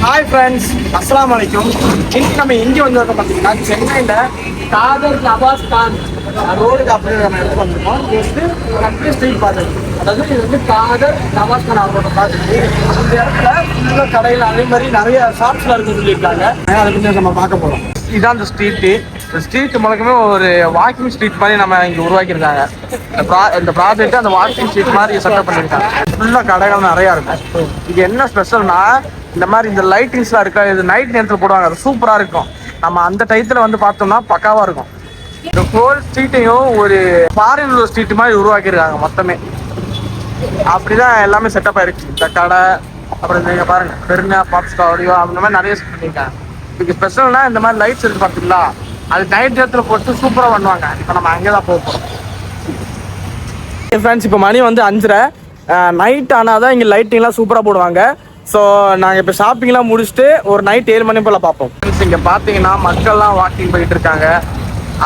Hi friends, அஸ்ஸலாமு அலைக்கும். இன்னைக்கு நம்ம எங்கே வந்திருக்கோம் பார்த்தீங்கன்னா, சென்னையில் காதர் நவாஸ் கான் ரோடுக்கு அப்படின்னு நம்ம எடுத்து வந்திருக்கோம். இது வந்து கண்ட்ரி ஸ்ட்ரீட் பார்த்துருக்கு. அதாவது இது வந்து காதர் நவாஸ் கான் அவரோட பார்த்துருக்கு. இந்த இடத்துல ஃபுல்லாக கடையில் அதே மாதிரி நிறைய ஷாப்ஸ்லாம் இருக்குன்னு சொல்லியிருக்காங்க. அதை பற்றி நம்ம பார்க்க போகிறோம். இதுதான் இந்த ஸ்ட்ரீட்டு. இந்த ஸ்ட்ரீட் முழுக்கமே ஒரு வாக்கிங் ஸ்ட்ரீட் மாதிரி நம்ம இங்கே உருவாக்கியிருக்காங்க. இந்த ப்ராஜெக்ட் அந்த வாக்கிங் ஸ்ட்ரீட் மாதிரி செட்டப் பண்ணியிருக்காங்க. ஃபுல்லாக கடைகள் நிறையா இருக்கும். இது என்ன ஸ்பெஷல்னா, இந்த மாதிரி இந்த லைட்டிங்ஸ்லாம் இருக்கா, இது நைட் நேரத்தில் போடுவாங்க. அது சூப்பராக இருக்கும். நம்ம அந்த டயத்தில் வந்து பார்த்தோம்னா பக்காவாக இருக்கும். இந்த ஹோல் ஸ்ட்ரீட்டையும் ஒரு ஃபாரின் உள்ள ஸ்ட்ரீட் மாதிரி உருவாக்கியிருக்காங்க மொத்தமே. அப்படிதான் எல்லாமே செட்டப் ஆயிருக்கு. இந்த கடை, அப்புறம் நீங்கள் பாருங்க பெருமை பாப்ஸ்கா ஆடியோ அந்த மாதிரி நிறைய செட் பண்ணியிருக்காங்க. இதுக்கு ஸ்பெஷல்னா இந்த மாதிரி லைட்ஸ் இருக்கு பார்த்தீங்களா, அது நைட் நேரத்தில் போட்டு சூப்பராக பண்ணுவாங்க. இப்போ நம்ம அங்கே தான் போகிறோம் ஃப்ரெண்ட்ஸ். இப்போ மணி வந்து 5:30. நைட் ஆனால் தான் இங்கே லைட்டிங்லாம் சூப்பராக போடுவாங்க. ஸோ நாங்கள் இப்போ ஷாப்பிங்லாம் முடிச்சுட்டு ஒரு நைட் 7 மணி போல் பார்ப்போம். இங்கே பார்த்தீங்கன்னா மக்கள்லாம் வாக்கிங் போயிட்டு இருக்காங்க.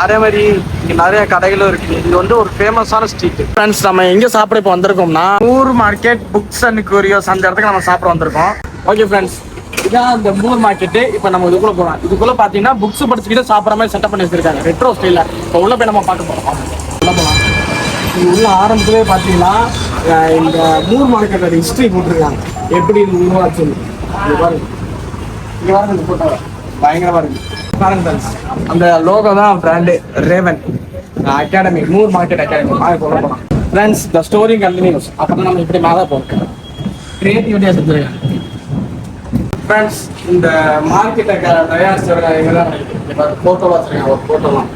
அதே மாதிரி இங்கே நிறைய கடைகளும் இருக்குது. இது வந்து ஒரு ஃபேமஸான ஸ்ட்ரீட். ஃப்ரெண்ட்ஸ், நம்ம எங்கே சாப்பிட இப்போ வந்திருக்கோம்னா, மூர் மார்க்கெட் புக்ஸ் அண்ட் குரியர்ஸ் அந்த இடத்துக்கு நம்ம சாப்பிட வந்திருக்கோம். ஓகே ஃப்ரெண்ட்ஸ், இதான் இந்த மூர் மார்க்கெட்டு. இப்போ நம்ம இதுக்குள்ளே போகலாம். இதுக்குள்ளே பார்த்தீங்கன்னா புக்ஸ் படிச்சுக்கிட்டு சாப்பிட்ற மாதிரி செட்டப் பண்ணி வச்சிருக்காங்க ரெட்ரோ ஸ்டைலில். இப்போ உள்ள போய் நம்ம பார்க்க போகிறோம். உள்ள போகலாம். இது உள்ள ஆரம்பத்திலே பார்த்தீங்கன்னா இந்த மூர் மார்க்கெட்டோட ஹிஸ்ட்ரி போட்டிருக்காங்க, எப்படி இது உருவாச்சுன்னு. இங்கே பாருங்க, இங்கே பாருங்க, இந்த போட்டோ பயங்கரமாக இருக்கு பாருங்க ஃப்ரெண்ட்ஸ். அந்த லோகோ தான் brand Raven academy, Moore market academy. கொண்டு போகலாம் ஃப்ரெண்ட்ஸ். The story continuous. அப்போ தான் நம்ம இப்படி மேலே போகிறோம். கிரியேட்டிவிட்டியாக செஞ்சுருக்காங்க ஃப்ரெண்ட்ஸ். இந்த மார்க்கெட்டை தயாரிச்சவங்க எங்கெல்லாம் ஃபோட்டோவாக வச்சுருக்காங்க. ஒரு ஃபோட்டோலாம்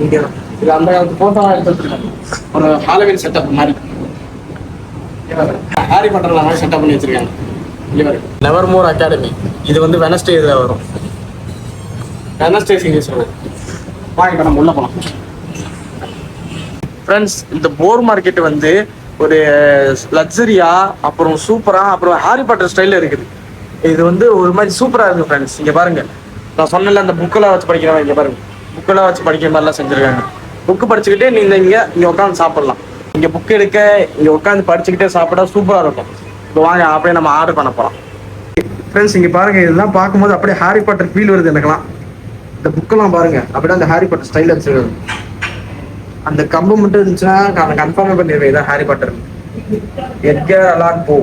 இங்கே இது அந்த காலத்து ஃபோட்டோவாக எடுத்து வச்சுருக்காங்க. ஒரு ஹாலோவின் செட்டப் மாதிரி ஹாரி பாட்டர் மாதிரி செட்டப் பண்ணி வச்சிருக்காங்க. Nevermore academy. இது வந்து வெனஸ்டே இதில் வரும். வெனஸ்டே சீரியஸ் வரும். வாங்க இப்போ நம்ம உள்ள போகலாம் ஃப்ரெண்ட்ஸ். இந்த போர் மார்க்கெட் வந்து ஒரு லக்ஸரியா, அப்புறம் சூப்பராக, அப்புறம் ஹாரி பாட்டர் ஸ்டைலில் இருக்குது. இது வந்து ஒரு மாதிரி சூப்பராக இருக்குது ஃப்ரெண்ட்ஸ். இங்கே பாருங்கள், நான் சொன்னல அந்த புக்கெல்லாம் வச்சு படிக்கிறவங்க. இங்கே பாருங்கள், புக்கெல்லாம் வச்சு படிக்கிற மாதிரிலாம் செஞ்சுருக்காங்க. புக்கு படிச்சுக்கிட்டே நீங்கள் இங்கே உட்காந்து சாப்பிட்லாம். இங்கே புக் எடுக்க, இங்கே உட்காந்து படிச்சுக்கிட்டே சாப்பிட்டா சூப்பராக இருக்கும். இப்போ வாங்க அப்படியே நம்ம ஆர்டர் பண்ண போகிறோம் ஃப்ரெண்ட்ஸ். இங்கே பாருங்கள், இதெல்லாம் பார்க்கும்போது அப்படியே ஹாரி பாட்டர் ஃபீல் வருது எனக்குலாம். இந்த புக்கெல்லாம் பாருங்கள், அப்படியே அந்த ஹாரி பாட்டர் ஸ்டைலில் வச்சுருக்காங்க. அந்த கம்பு மட்டும் இருந்துச்சுன்னா நான் கன்ஃபார்மே பண்ணிடுவேன் இதான் ஹாரி பாட்டர். எட்கர் அலான் போ.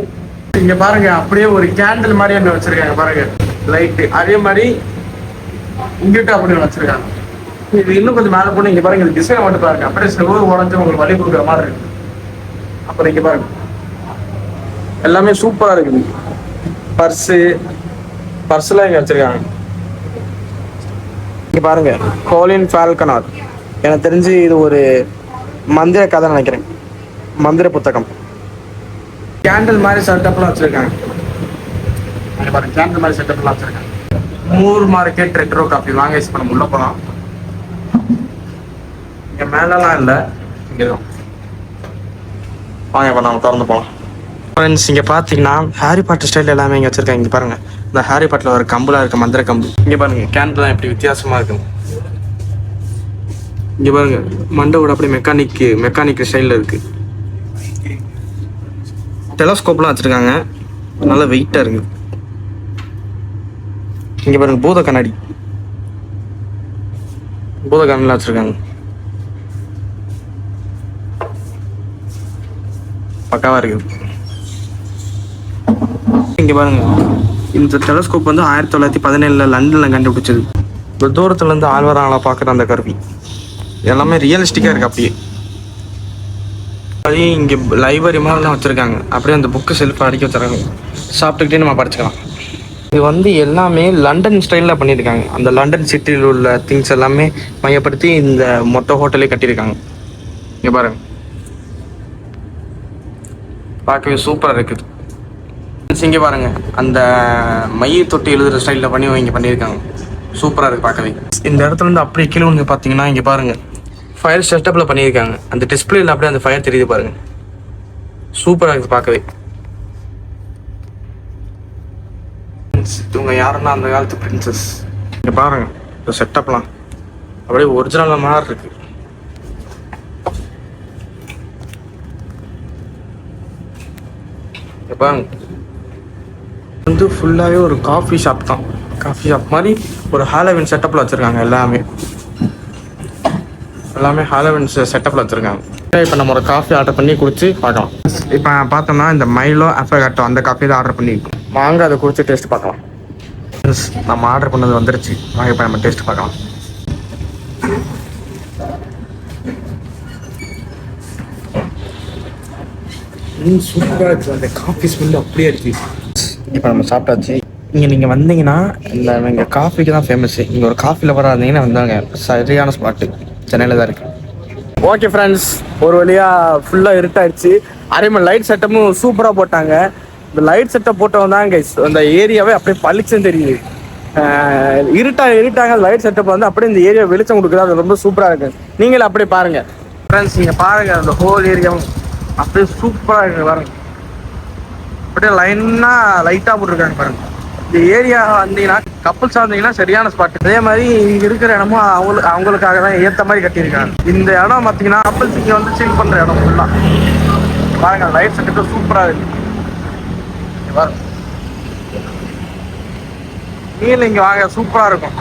இங்கே பாருங்க, அப்படியே ஒரு கேண்டில் மாதிரி ஒன்று வச்சுருக்காங்க பாருங்க, லைட்டு. அதே மாதிரி இங்கிட்ட அப்படி வச்சுருக்காங்க. இது இன்னும் கொஞ்சம் மேலே போனால் இங்கே பாருங்க, இந்த டிசைன் மட்டும் பாருங்க, அப்படியே செவ்வறு உடஞ்சி உங்களுக்கு வழி கொடுக்குற மாதிரி இருக்கு. அப்புறம் இங்கே பாருங்க, எல்லாமே சூப்பராக இருக்குது. பர்ஸ்லாம் இங்கே வச்சிருக்காங்க. இங்கே பாருங்க, கோலின் ஃபால்கனர். எனக்கு தெரிஞ்சு இது ஒரு மந்திர கதை நினைக்கிறேன், மந்திர புத்தகம். கேண்டில் மாதிரி செட்டப்லாம் வச்சிருக்காங்க. இங்கே பாருங்க, கேண்டில் மாதிரி செட்டப்லாம் வச்சிருக்காங்க. Moore market retro coffee. வாங்க யூஸ் பண்ண உள்ள போகலாம். இங்கே மேலெலாம் இல்லை, இங்கே தான். வாங்க இப்போ நம்ம திறந்து போகலாம் ஃப்ரெண்ட்ஸ். இங்கே பார்த்தீங்கன்னா ஹாரி பாட்டர் ஸ்டைல் எல்லாமே இங்கே வச்சுருக்காங்க. இங்கே பாருங்கள், இந்த ஹாரி பாட்டில் ஒரு கம்புலாம் இருக்குது, மந்திர கம்பு. இங்கே பாருங்கள், கேன்லாம் எப்படி வித்தியாசமாக இருக்குது. இங்கே பாருங்கள், மண்டவோட அப்படியே மெக்கானிக் ஸ்டைலில் இருக்குது. டெலஸ்கோப்லாம் வச்சுருக்காங்க, நல்லா வெயிட்டாக இருக்குது. இங்கே பாருங்கள், பூத கண்ணாடிலாம் வச்சுருக்காங்க. பக்காவாக இருக்குது. இங்கே பாருங்க, இந்த டெலஸ்கோப் வந்து 1917 லண்டனில் கண்டுபிடிச்சது. இப்போ தூரத்துலேருந்து ஆழ்வாராங்களா பார்க்குற அந்த கருவி எல்லாமே ரியலிஸ்டிக்காக இருக்குது. அப்படியே அதே இங்கே லைப்ரரி மாதிரிலாம் வச்சுருக்காங்க. அப்படியே அந்த புக்கு செல்ஃபை அடிக்க வச்சுருக்காங்க. சாப்பிட்டுக்கிட்டே நம்ம படிச்சுக்கலாம். இது வந்து எல்லாமே லண்டன் ஸ்டைலில் பண்ணியிருக்காங்க. அந்த லண்டன் சிட்டியில் உள்ள திங்ஸ் எல்லாமே மையப்படுத்தி இந்த மொத்த ஹோட்டலே கட்டியிருக்காங்க. இங்கே பாருங்க, பார்க்கவே சூப்பராக இருக்குது. இங்கே பாருங்க, அந்த மைய தொட்டி எழுதுகிற ஸ்டைலில் பண்ணி இங்கே பண்ணியிருக்காங்க. சூப்பராக இருக்குது பார்க்கவே. இந்த இடத்துல இருந்து அப்படியே கீழே வந்து பார்த்தீங்கன்னா இங்கே பாருங்கள், ஃபயர் செட்டப்பில் பண்ணியிருக்காங்க. அந்த டிஸ்பிளேல அப்படியே அந்த ஃபயர் தெரியுது பாருங்கள், சூப்பராக இருக்குது பார்க்கவே. இவங்க யாருன்னா அந்த காலத்து பிரின்சஸ். இங்கே பாருங்க, இந்த செட்டப்லாம் அப்படியே ஒரிஜினல் மாதிரி இருக்கு. பாருங்க, வந்து ஃபுல்லாகவே ஒரு காஃபி ஷாப் தான். காஃபி ஷாப் மாதிரி ஒரு ஹாலோவின் செட்டப்பில் வச்சுருக்காங்க. எல்லாமே ஹாலோவின் செட்டப்பில் வச்சுருக்காங்க. இப்போ நம்ம ஒரு காஃபி ஆர்டர் பண்ணி குடிச்சு பார்க்கலாம். இப்போ பார்த்தோம்னா இந்த மைலோ அஃபகாட்டோ அந்த காஃபி தான் ஆர்டர் பண்ணியிருக்கோம். வாங்க அதை குடிச்சு டேஸ்ட் பார்க்கலாம். நம்ம ஆர்டர் பண்ணது வந்துருச்சு. வாங்க இப்போ நம்ம டேஸ்ட் பார்க்கலாம். சூப்பராக இருக்குது. அந்த காஃபி ஸ்மெல் அப்படியே இருக்குது. இப்போ நம்ம சாப்பிட்டாச்சு. இங்கே நீங்கள் வந்தீங்கன்னா இங்கே காஃபிக்கு தான் ஃபேமஸ்ஸு. இங்கே ஒரு காஃபி லவராக இருந்தீங்கன்னா வந்தாங்க சரியான ஸ்பாட்டு சென்னையில் தான் இருக்குது. ஓகே ஃப்ரெண்ட்ஸ், ஒரு வழியாக ஃபுல்லாக இருட்டாயிடுச்சு. அதே மாதிரி லைட் செட்டப்பும் சூப்பராக போட்டாங்க. இந்த லைட் செட்டப் போட்டவங்க தான் கைஸ் அந்த ஏரியாவே அப்படியே பளிச்சுன்னு தெரியுது. இருட்டாங்க லைட் செட்டப் வந்து அப்படியே இந்த ஏரியா வெளிச்சம் கொடுக்குறது. அது ரொம்ப சூப்பராக இருக்குது. நீங்களே அப்படியே பாருங்கள் ஃப்ரெண்ட்ஸ். நீங்கள் பாருங்கள் அந்த ஹோல் ஏரியாவும் அப்படியே சூப்பராக இருக்குது பாருங்க. அப்படியே லைட்டாக போட்டிருக்காங்க பாருங்க. இந்த ஏரியா வந்தீங்கன்னா கப்புள்ஸாக வந்தீங்கன்னா சரியான ஸ்பாட். அதே மாதிரி இங்கே இருக்கிற இடமும் அவங்களுக்காக தான் ஏற்ற மாதிரி கட்டியிருக்காங்க. இந்த இடம் பார்த்தீங்கன்னா கப்புள்ஸ் இங்கே வந்து சில் பண்ணுற இடம் ஃபுல்லாக பாருங்க. லைட் செட்டு சூப்பராக இருக்கு பாருங்க. நீங்களும் இங்கே வாங்க, சூப்பராக இருக்கும்.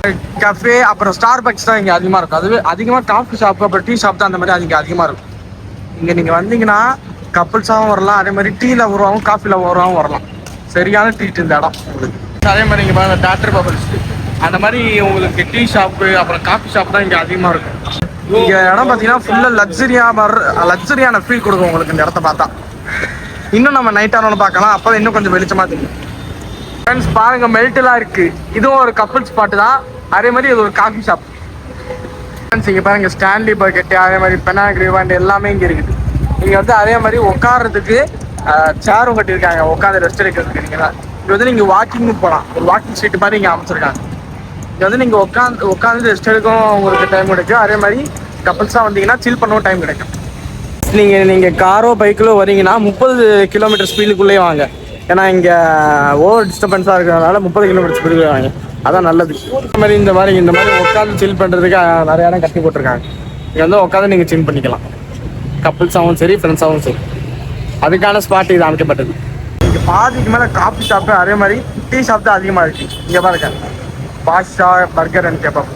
கஃபே அப்புறம் ஸ்டார் பக்ஸ் தான் இங்கே அதிகமாக இருக்கும். அதுவே அதிகமாக காஃபி ஷாப்பு அப்புறம் டீ ஷாப் தான் அந்த மாதிரி அதிகமாக இருக்கும். இங்கே நீங்கள் வந்தீங்கன்னா கப்புள்ஸாகவும் வரலாம், அதே மாதிரி டீயில் வருவாங்க, காஃபியில் வருவாங்க வரலாம். சரியான ட்ரீட் இந்த இடம் உங்களுக்கு. அதே மாதிரி இங்கே பாருங்க டாக்டர் பபிள்ஸ் அந்த மாதிரி உங்களுக்கு டீ ஷாப்பு அப்புறம் காஃபி ஷாப் தான் இங்கே அதிகமாக இருக்கும். இங்கே இடம் பார்த்தீங்கன்னா ஃபுல்லாக லக்ஸரியான ஃபீல் கொடுக்கும் உங்களுக்கு இந்த இடத்த பார்த்தா. இன்னும் நம்ம நைட்டானு பார்க்கலாம், அப்போ இன்னும் கொஞ்சம் வெளிச்சமாக தெரியும். ஃப்ரெண்ட்ஸ் பாருங்க மெல்ட்டெல்லாம் இருக்குது. இதுவும் ஒரு கப்புள் ஸ்பாட்டு தான். அதே மாதிரி இது ஒரு காஃபி ஷாப். ஃப்ரெண்ட்ஸ் இங்கே பாருங்க ஸ்டான்லி பக்கெட்டு அதே மாதிரி பெனாகிரிவாண்ட் எல்லாமே இங்கே இருக்குது. இங்கே வந்து அதே மாதிரி உட்காரத்துக்கு சேரும் கட்டியிருக்காங்க, உட்காந்து ரெஸ்ட் எடுக்கிறதுக்கு. இங்கே வந்து நீங்கள் வாக்கிங்கும் போகலாம். ஒரு வாக்கிங் ஸ்ட்ரீட் மாதிரி இங்கே அமைச்சிருக்காங்க. இங்கே வந்து நீங்கள் உட்காந்து ரெஸ்ட் எடுக்கும் உங்களுக்கு டைம் கிடைக்கும். அதே மாதிரி கப்புள்ஸாக வந்தீங்கன்னா சில் பண்ணவும் டைம் கிடைக்கும். நீங்கள் காரோ பைக்கிலோ வரீங்கன்னா 30 கிலோமீட்டர் ஸ்பீடுக்குள்ளேயே வாங்க. ஏன்னா இங்கே ஓவர் டிஸ்டர்பன்ஸாக இருக்கிறதுனால 30 கிலோமீட்டர் ஸ்பீடுக்குள்ளே வாங்க, அதான் நல்லது. இந்த மாதிரி உட்காந்து சில் பண்ணுறதுக்கு நிறைய இடம் கட்டி போட்டிருக்காங்க. இங்கே வந்து உட்காந்து நீங்கள் சில் பண்ணிக்கலாம். கப்புள்ஸாகவும் சரி ஃப்ரெண்ட்ஸாகவும் சரி, அதுக்கான ஸ்பாட் இது அமைக்கப்பட்டது. இங்கே பாதிக்கு மேலே காஃபி ஷாப்பு அதே மாதிரி டீ ஷாப் தான் அதிகமாக இருக்குது. இங்கே பாருங்க பாஷா பர்கர் அண்ட் கெபாப்.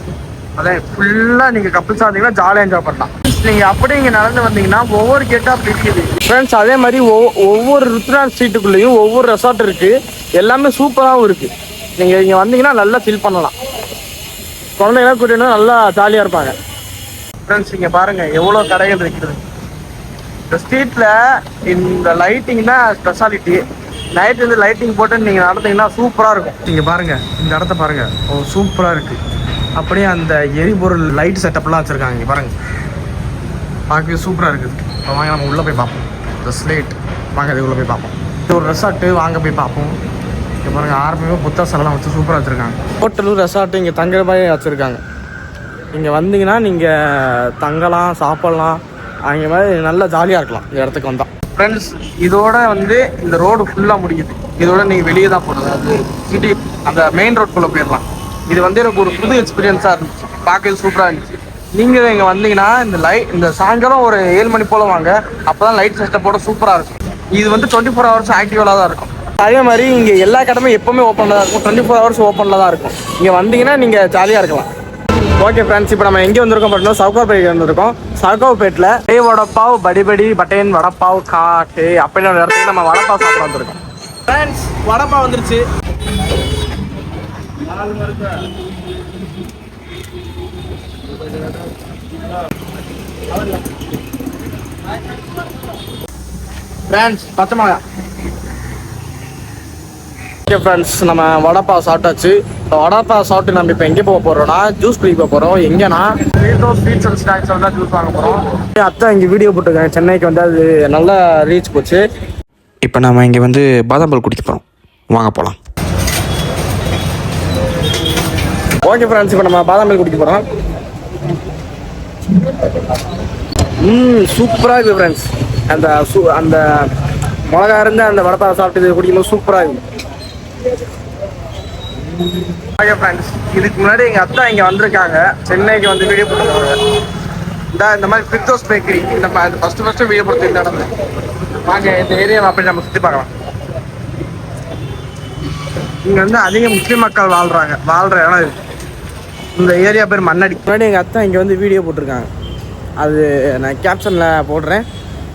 அதான் ஃபுல்லாக நீங்கள் கப்புள்ஸாக இருந்தீங்கன்னா ஜாலியாக என்ஜாய் பண்ணலாம். நீங்கள் அப்படியே இங்கே நடந்து வந்தீங்கன்னா ஒவ்வொரு கேட்டாக பிடிக்குது ஃப்ரெண்ட்ஸ். அதே மாதிரி ஒவ்வொரு ருத்ரான் ஸ்ட்ரீட்டுக்குள்ளேயும் ஒவ்வொரு ரெசார்ட் இருக்குது. எல்லாமே சூப்பராகவும் இருக்குது. நீங்கள் இங்கே வந்தீங்கன்னா நல்லா ஃபீல் பண்ணலாம். குழந்தைங்களாம் கூட்டினா நல்லா ஜாலியாக இருப்பாங்க. ஃப்ரெண்ட்ஸ் இங்கே பாருங்கள் எவ்வளோ கடைகள் இருக்குது. இந்த ஸ்ட்ரீட்டில் இந்த லைட்டிங் தான் ஸ்பெஷாலிட்டி. நைட் வந்து லைட்டிங் போட்டு நீங்கள் நடந்தீங்கன்னா சூப்பராக இருக்கும். நீங்கள் பாருங்கள் இந்த இடத்த பாருங்கள், சூப்பராக இருக்குது. அப்படியே அந்த எரிபொருள் லைட் செட்டப்லாம் வச்சுருக்காங்க. இங்கே பாருங்கள் பார்க்கவே சூப்பராக இருக்குது. இப்போ வாங்க நம்ம உள்ளே போய் பார்ப்போம். இந்த ஸ்லேட் வாங்க அது உள்ளே போய் பார்ப்போம். இது ஒரு ரெசார்ட்டு, வாங்க போய் பார்ப்போம். இங்கே பாருங்கள் ஆரம்பமே புத்தாசெல்லாம் வச்சு சூப்பராக வச்சுருக்காங்க. ஹோட்டலும் ரெசார்ட்டு இங்கே தங்குற மாதிரி வச்சுருக்காங்க. இங்கே வந்தீங்கன்னா நீங்கள் தங்கலாம், சாப்பிட்லாம், அங்கே மாதிரி நல்லா ஜாலியாக இருக்கலாம் இந்த இடத்துக்கு வந்தால். ஃப்ரெண்ட்ஸ் இதோட வந்து இந்த ரோடு ஃபுல்லாக முடியுது. இதோட நீங்கள் வெளியே தான் போகணும். அது சிட்டி அந்த மெயின் ரோட்குள்ளே போயிடலாம். இது வந்து எனக்கு ஒரு புது எக்ஸ்பீரியன்ஸாக இருந்துச்சு. பார்க்கறது சூப்பராக இருந்துச்சு. நீங்கள் இங்கே வந்தீங்கன்னா இந்த சாயங்காலம் ஒரு 7 மணி போல் வாங்க. அப்போ தான் லைட் செட்டப்போட சூப்பராக இருக்கும். இது வந்து 24 ஹவர்ஸ் ஆக்டிவாக தான் இருக்கும். அதே மாதிரி இங்கே எல்லா கடமே எப்போவுமே ஓப்பனில் தான் இருக்கும். 24 ஹவர்ஸ் ஓப்பனில் தான் இருக்கும். இங்கே வந்தீங்கன்னா நீங்கள் ஜாலியாக இருக்கலாம். ஓகே ஃப்ரெண்ட்ஸ், இப்போ நம்ம எங்கே வந்திருக்கோம் பார்த்தீங்கன்னா சவுகார்பேட் வந்திருக்கோம். சவுகார்பேட்டில் ஏ வடப்பாவ் படி பட்டேன் வடப்பாவ் காட்டு அப்படின்னு ஒரு இடத்துக்கு நம்ம வடப்பாவ் சாப்பிட வந்திருக்கோம். ஃப்ரெண்ட்ஸ் வடப்பாவ் வந்துருச்சு. ஃப்ரெண்ட்ஸ் பச்சை மிளகா. ஓகே ஃப்ரெண்ட்ஸ் நம்ம வடப்பாவ் சாப்பிட்டாச்சு. வடப்பாவ் சாப்பிட்டு நம்ம இப்போ எங்கே போக போகிறோம்னா ஜூஸ் குடிக்க போக போகிறோம். எங்கன்னா ஸ்வீட்ஸ் அண்ட் ஸ்நாக்ஸ் தான் ஜூஸ் வாங்க போகிறோம். அத்தை இங்கே வீடியோ போட்டிருக்காங்க. சென்னைக்கு வந்து அது நல்லா ரீச் போச்சு. இப்போ நம்ம இங்கே வந்து பாதாம் பால் குடிக்க போகிறோம். வாங்க போகலாம். ஓகே ஃப்ரெண்ட்ஸ், இப்போ நம்ம பாதாம் பால் குடிக்க போகிறோம். சூப்பராக இருக்குது ஃப்ரெண்ட்ஸ். அந்த மிளகா இருந்து அந்த வடப்பாவை சாப்பிட்டு குடிக்கும்போது சூப்பராக இருக்குது. ஓகே ஃப்ரெண்ட்ஸ், இதுக்கு முன்னாடி எங்கள் அத்தா இங்கே வந்திருக்காங்க. சென்னைக்கு வந்து வீடியோ போட்டுருக்காங்க. இந்த மாதிரி ஃபிர்தோஸ் பேக்கரி இந்த ஃபஸ்ட்டு வீடியோ போட்டு இந்த வாங்க இந்த ஏரியாவை அப்படி நம்ம சுற்றி பார்க்கலாம். இங்கே வந்து அதிக முஸ்லீம் மக்கள் வாழ்கிற இடம் இது. இந்த ஏரியா பேர் மண்ணடி. முன்னாடி எங்கள் அத்தை இங்கே வந்து வீடியோ போட்டிருக்காங்க. அது நான் கேப்ஷனில் போடுறேன்,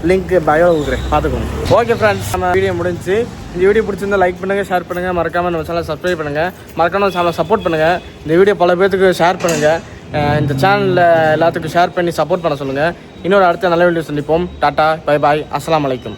லிங்க் பயோவில் கொடுக்குறேன், பார்த்துக்கோங்க. ஓகே ஃப்ரெண்ட்ஸ், நம்ம வீடியோ முடிஞ்சு. இந்த வீடியோ பிடிச்சிருந்தா லைக் பண்ணுங்கள், ஷேர் பண்ணுங்கள், மறக்காமல் நம்ம சேனலை சப்ஸ்கிரைப் பண்ணுங்கள், மறக்காம நம்ம சேனலை சப்போர்ட் பண்ணுங்கள். இந்த வீடியோ பல பேர்த்துக்கு ஷேர் பண்ணுங்கள். இந்த சேனலில் எல்லாத்துக்கும் ஷேர் பண்ணி சப்போர்ட் பண்ண சொல்லுங்கள். இன்னொரு அடுத்த நல்ல வீடியோ சந்திப்போம். டாட்டா, பை பாய், அஸ்ஸலாமு அலைக்கும்.